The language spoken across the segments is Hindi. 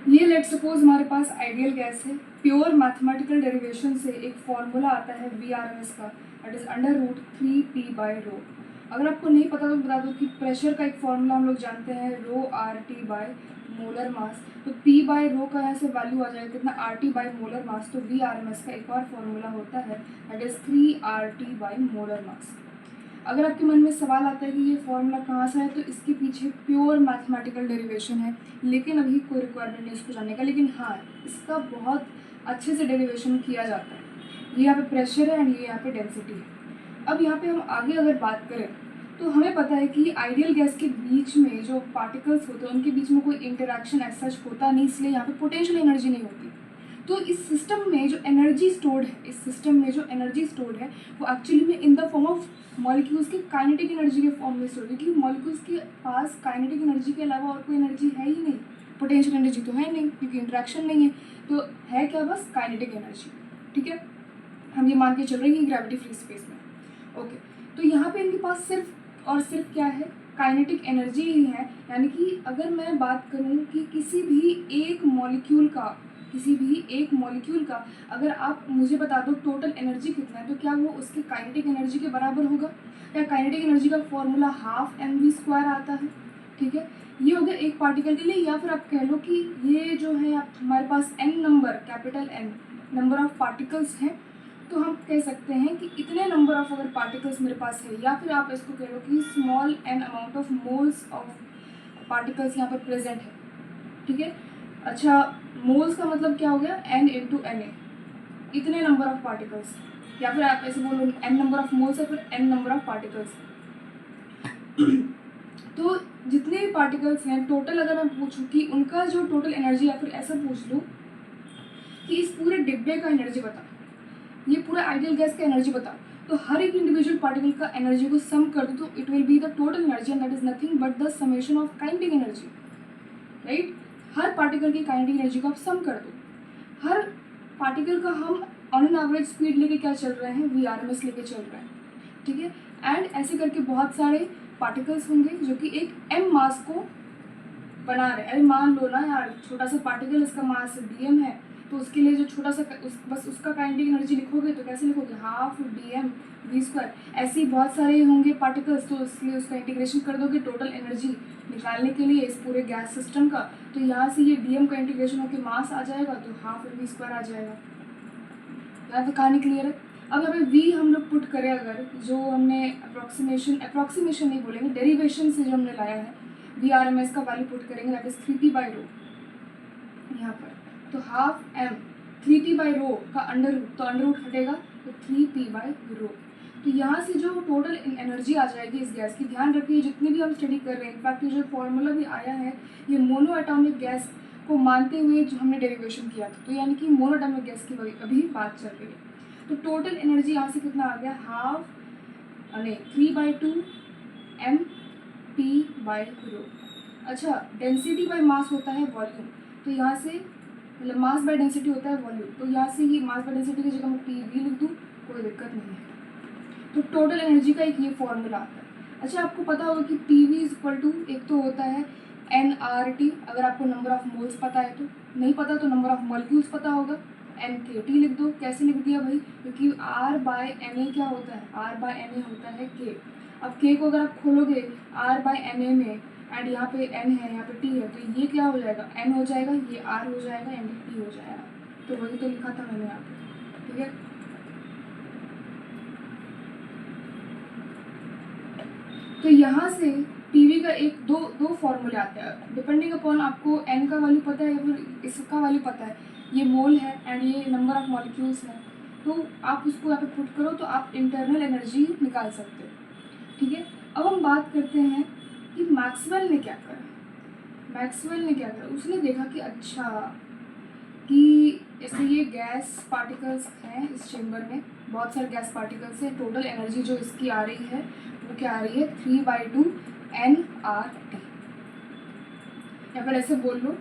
ये लेट सपोज हमारे पास आइडियल गैस है, प्योर मैथमेटिकल डेरिवेशन से एक फॉर्मूला आता है VRMS का, दैट इज √3p/ρ। अगर आपको नहीं पता तो बता दो कि प्रेशर का एक फॉर्मूला हम लोग जानते हैं ρRT मोलर मास, तो p/ρ का यहाँ से वैल्यू आ जाएगा कितना, RT मोलर मास। तो VRMS का एक और फॉर्मूला होता है that is 3RT molar mass. अगर आपके मन में सवाल आता है कि ये फॉर्मूला कहाँ से है, तो इसके पीछे प्योर मैथमेटिकल डेरिवेशन है, लेकिन अभी कोई रिक्वायरमेंट नहीं इसको जानने का। लेकिन हाँ, इसका बहुत अच्छे से डेरिवेशन किया जाता है। ये यहाँ पे प्रेशर है एंड ये यहाँ पे डेंसिटी है। अब यहाँ पे हम आगे अगर बात करें तो हमें पता है कि आइडियल गैस के बीच में जो पार्टिकल्स होते हैं उनके बीच में कोई इंटरेक्शन ऐसा होता नहीं, इसलिए यहाँ पे पोटेंशियल एनर्जी नहीं होती। तो इस सिस्टम में जो एनर्जी स्टोर्ड है, वो एक्चुअली में in the form of molecules की काइनेटिक एनर्जी के फॉर्म में स्टोर्ड है, क्योंकि मॉलिक्यूल्स के पास काइनेटिक एनर्जी के अलावा और कोई एनर्जी है ही नहीं। पोटेंशियल एनर्जी तो है नहीं क्योंकि इंटरेक्शन नहीं है, तो है क्या, बस काइनेटिक एनर्जी। ठीक है, हम ये मान के चल रहे हैं कि ग्रेविटी फ्री स्पेस में। ओके, तो यहाँ पे इनके पास सिर्फ और सिर्फ क्या है, काइनेटिक एनर्जी ही है। यानी कि अगर मैं बात करूँ कि किसी भी एक मॉलिक्यूल का अगर आप मुझे बता दो टोटल एनर्जी कितना है, तो क्या वो उसकी काइनेटिक एनर्जी के बराबर होगा? या काइनेटिक एनर्जी का फॉर्मूला 12mv² आता है। ठीक है, ये हो गया एक पार्टिकल के लिए। या फिर आप कह लो कि ये जो है हमारे पास n number, capital N number of particles हैं, तो हम कह सकते हैं कि इतने नंबर ऑफ अगर पार्टिकल्स मेरे पास है, या फिर आप इसको कह लो कि small n amount of moles of particles यहाँ पर प्रेजेंट है। ठीक है, अच्छा, मोल्स का मतलब क्या हो गया, n × Na, इतने नंबर ऑफ पार्टिकल्स। या फिर आप ऐसे बोलो n नंबर ऑफ मोल्स है फिर n नंबर ऑफ पार्टिकल्स। तो जितने भी पार्टिकल्स हैं टोटल, अगर मैं पूछूं कि उनका जो टोटल एनर्जी, या फिर ऐसा पूछ लूँ कि इस पूरे डिब्बे का एनर्जी बताओ, ये पूरा आइडियल गैस का एनर्जी बताओ, तो हर एक इंडिविजुअल पार्टिकल का एनर्जी को सम कर दो तो it will be the total energy, and that is nothing but the summation of kinetic energy. Right, her particle की काइनेटिक एनर्जी को आप सम कर दो। हर पार्टिकल का हम ऑन एन एवरेज स्पीड लेके क्या चल रहे हैं, VRMS लेके चल रहे हैं। ठीक है, एंड ऐसे करके बहुत सारे पार्टिकल्स होंगे जो कि एक m मास को बना रहे हैं। अरे मान लो ना यार, छोटा सा पार्टिकल, इसका मास dm है, तो उसके लिए जो छोटा सा बस उसका काइनेटिक एनर्जी लिखोगे तो कैसे लिखोगे, 12 dm v²। ऐसे ही बहुत सारे होंगे पार्टिकल्स, तो इसलिए उसका इंटीग्रेशन कर दोगे टोटल एनर्जी निकालने के लिए इस पूरे गैस सिस्टम का। तो यहाँ से ये dm का इंटीग्रेशन होकर मास आ जाएगा, तो 12mv² आ जाएगा। यहाँ पे कहानी क्लियर है। अब यहाँ पे v हम लोग पुट करें, अगर जो हमने अप्रॉक्सीमेशन नहीं बोलेंगे, डेरिवेशन से जो हमने लाया है, VRMS का वैल्यू पुट करेंगे दैट इज 3p/ρ यहाँ पर। तो 12m 3p/ρ का अंडर रूट, तो अंडर रूट हटेगा तो 3p/ρ। तो यहाँ से जो टोटल एनर्जी आ जाएगी इस गैस की, ध्यान रखिए जितनी भी हम स्टडी कर रहे हैं, इनफैक्ट ये जो फॉर्मूला भी आया है ये मोनो एटॉमिक गैस को मानते हुए जो हमने डेरिवेशन किया था, तो यानी कि मोनो एटॉमिक गैस की अभी बात चल रही है। तो टोटल एनर्जी यहाँ से कितना आ गया, 3/2mp/ρ। अच्छा, डेंसिटी बाय मास होता है वॉल्यूम, तो यहाँ से मतलब मास बाय डेंसिटी होता है वॉल्यूम, तो यहाँ से ये मास बाय डेंसिटी की जगह मैं PV लिख दूँ, कोई दिक्कत नहीं है। तो टोटल एनर्जी का एक ये फॉर्मूला आता है। अच्छा, आपको पता होगा कि PV = एक तो होता है nRT, अगर आपको नंबर ऑफ मोल्स पता है, तो नहीं पता तो नंबर ऑफ मॉलिक्यूल्स पता होगा, nKT लिख दो। कैसे लिख दिया भाई, क्योंकि R/Na क्या होता है, R/Na होता है K। अब K को अगर आप खोलोगे R/Na में, एंड यहाँ पे n है, यहाँ पे T है, तो ये क्या हो जाएगा, n हो जाएगा, ये R हो जाएगा, एंड T हो जाएगा। तो वही तो लिखा था मैंने यहाँ पे। ठीक है, तो यहाँ से PV का एक दो फॉर्मूले आते हैं, डिपेंडिंग अपॉन आपको n का वैल्यू पता है या फिर इसका वैल्यू पता है। ये मोल है एंड ये नंबर ऑफ मॉलिक्यूल्स है, तो आप उसको यहाँ पे पुट करो तो आप इंटरनल एनर्जी निकाल सकते हो। ठीक है, अब हम बात करते हैं कि मैक्सवेल ने क्या करा। उसने देखा कि अच्छा, कि जैसे ये गैस पार्टिकल्स हैं इस चेम्बर में, बहुत सारे गैस पार्टिकल्स हैं, टोटल एनर्जी जो इसकी आ रही है वो क्या आ रही है, 3/2 nRT, या फिर ऐसे बोल लो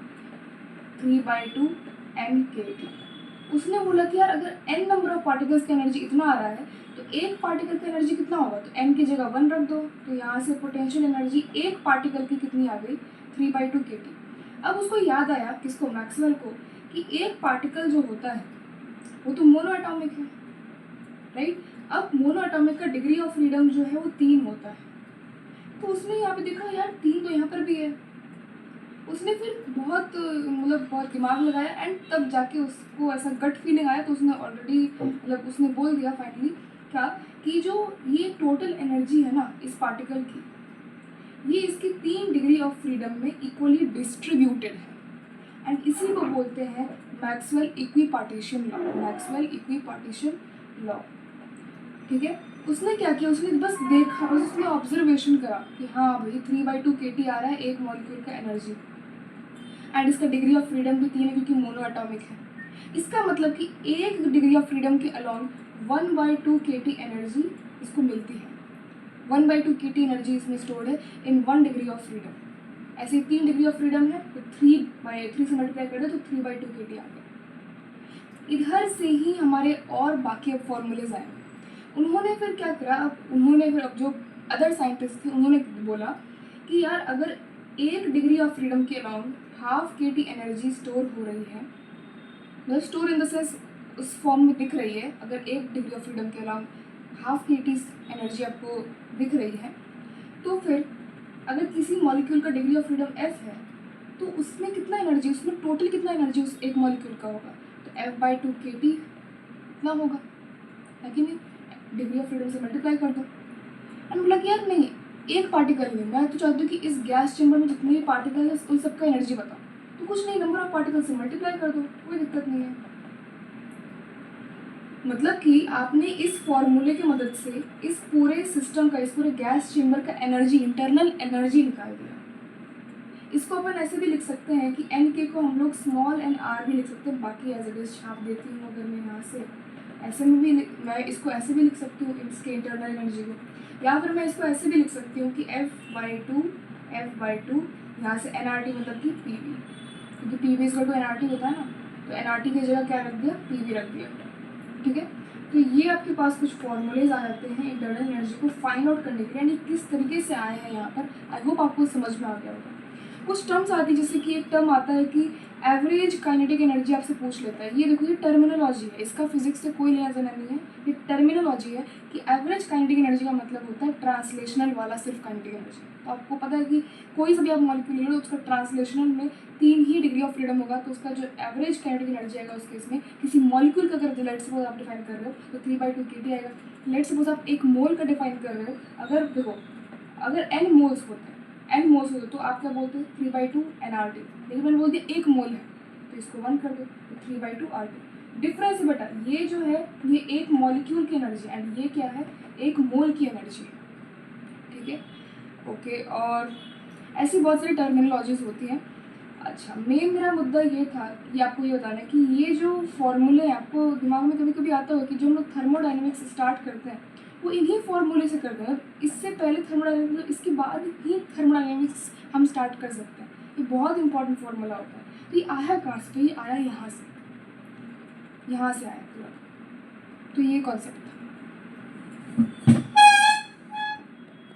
3/2 nKT। उसने बोला कि यार अगर n नंबर ऑफ पार्टिकल्स की एनर्जी इतना आ रहा है तो एक पार्टिकल की एनर्जी कितना होगा, तो n की जगह 1 रख दो, तो यहाँ से पोटेंशियल एनर्जी एक पार्टिकल की कितनी आ गई, 3/2 kT। अब उसको याद आया, किसको, मैक्सवेल को, कि एक पार्टिकल जो होता है वो तो मोनो एटॉमिक है, राइट। अब मोनो एटॉमिक का डिग्री ऑफ फ्रीडम जो है वो 3 होता है। तो उसने यहाँ पे देखा यार 3 तो यहाँ पर भी है। उसने फिर बहुत बहुत दिमाग लगाया एंड तब जाके उसको ऐसा गट फीलिंग आया, तो उसने ऑलरेडी उसने बोल दिया फाइनली क्या, कि जो ये टोटल एनर्जी है ना इस पार्टिकल की, ये इसकी 3 डिग्री ऑफ फ्रीडम में इक्वली डिस्ट्रीब्यूटेड है। एंड इसी को बोलते हैं Maxwell equipartition law, Maxwell equipartition law. ठीक है, उसने क्या किया, उसने बस देखा, बस उसने ऑब्जर्वेशन करा कि हाँ भाई 3/2 kT आ रहा है एक मॉलिक्यूल का एनर्जी, एंड इसका डिग्री ऑफ फ्रीडम भी 3 है क्योंकि मोनो एटॉमिक है। इसका मतलब कि एक डिग्री ऑफ फ्रीडम के अलॉन्ग 1/2 kT एनर्जी इसको मिलती है। 1/2 kT एनर्जी इसमें स्टोर्ड है इन 1 डिग्री ऑफ फ्रीडम। ऐसे 3 डिग्री ऑफ फ्रीडम है तो 3 से मल्टीप्लाई कर दो तो 3/2 kT आ गया। इधर से ही हमारे और बाकी अब फॉर्मूलेज आए। उन्होंने फिर क्या करा, अब जो अदर साइंटिस्ट थे उन्होंने बोला कि यार अगर 1 डिग्री ऑफ फ्रीडम के अलाउंड 1/2 kT एनर्जी स्टोर हो रही है, मतलब स्टोर इन द सेंस उस फॉर्म में दिख रही है, अगर 1 डिग्री ऑफ फ्रीडम के अलाउंड 1/2 kT एनर्जी आपको दिख रही है, तो फिर अगर किसी मॉलिक्यूल का डिग्री ऑफ फ्रीडम f है तो उसमें कितना एनर्जी, उसमें टोटल कितना एनर्जी उस एक मॉलिक्यूल का होगा, तो f/2 kT इतना होगा, है कि नहीं। डिग्री ऑफ फ्रीडम से मल्टीप्लाई कर दो। एंड बोला कि यार नहीं, एक पार्टिकल में, मैं तो चाहती हूँ कि इस गैस चैम्बर में जितने भी पार्टिकल है उन सबका एनर्जी बताओ, तो कुछ नहीं, नंबर ऑफ पार्टिकल से मल्टीप्लाई कर दो, कोई दिक्कत नहीं है। मतलब कि आपने इस फॉर्मूले की मदद से इस पूरे सिस्टम का, इस पूरे गैस चैम्बर का एनर्जी, इंटरनल एनर्जी निकाल दिया। इसको अपन ऐसे भी लिख सकते हैं कि एन के को हम लोग स्मॉल एन आर भी लिख सकते हैं, बाकी एज इट इज छाप देती हूँ अगर मैं यहाँ से, ऐसे में भी मैं इसको ऐसे भी लिख सकती हूँ इसके इंटरनल एनर्जी को, या फिर मैं इसको ऐसे भी लिख सकती हूँ कि f/2 यहाँ से NRT मतलब कि PV, क्योंकि PV इसका तो NRT होता है ना, तो NRT की जगह क्या रख दिया, PV रख दिया। ठीक है, तो ये आपके पास कुछ फॉर्मूलेज आ जाते हैं इंटरनल एनर्जी को फाइंड आउट करने के लिए, यानी किस तरीके से आए हैं यहाँ पर। आई होप आपको समझ में आ गया होगा। कुछ टर्म्स आती है, जैसे कि एक टर्म आता है कि एवरेज काइनेटिक एनर्जी आपसे पूछ लेता है। ये देखो, ये टर्मिनोलॉजी है, इसका फिजिक्स से कोई लेना देना नहीं है, ये टर्मिनोलॉजी है कि एवरेज काइनेटिक एनर्जी का मतलब होता है ट्रांसलेशनल वाला सिर्फ काइनेटिक एनर्जी। तो आपको पता है कि कोई सा भी आप मॉलिक्यूल ले लो उसका ट्रांसलेशनल में 3 ही डिग्री ऑफ फ्रीडम होगा, तो उसका जो एवरेज काइनेटिक एनर्जी आएगा उस केस में किसी मॉलिक्यूल का अगर लेट सपोज आप डिफाइन कर रहे हो तो 3/2 kT आएगा। लेट सपोज आप एक मोल का डिफाइन कर रहे हो, अगर देखो अगर n मोल्स होते हैं तो आप क्या बोलते हैं 3/2 NRT, लेकिन मैंने बोल दिया 1 मोल है तो इसको 1 कर दो तो 3/2 RT। डिफरेंस बेटा ये जो है ये एक मॉलिक्यूल की एनर्जी एंड ये क्या है, 1 मोल की एनर्जी है। ठीक है, ओके। और ऐसी बहुत सारी टर्मिनोलॉजीज होती हैं। अच्छा, मेरा मुद्दा ये था, ये आपको ये बताना कि ये जो फॉर्मूले हैं आपको दिमाग में कभी कभी आता हो कि जो हम लोग थर्मोडाइनमिक्स स्टार्ट करते हैं वो इन्हीं फॉर्मूले से करते हैं। इससे पहले थर्मोडाइनमिक्स, इसके बाद ही थर्मोडाइनमिक्स हम स्टार्ट कर सकते हैं। ये बहुत इंपॉर्टेंट फार्मूला होता है। तो ये आया कहाँ से, तो ये आया यहाँ से आया पूरा। तो ये कॉन्सेप्ट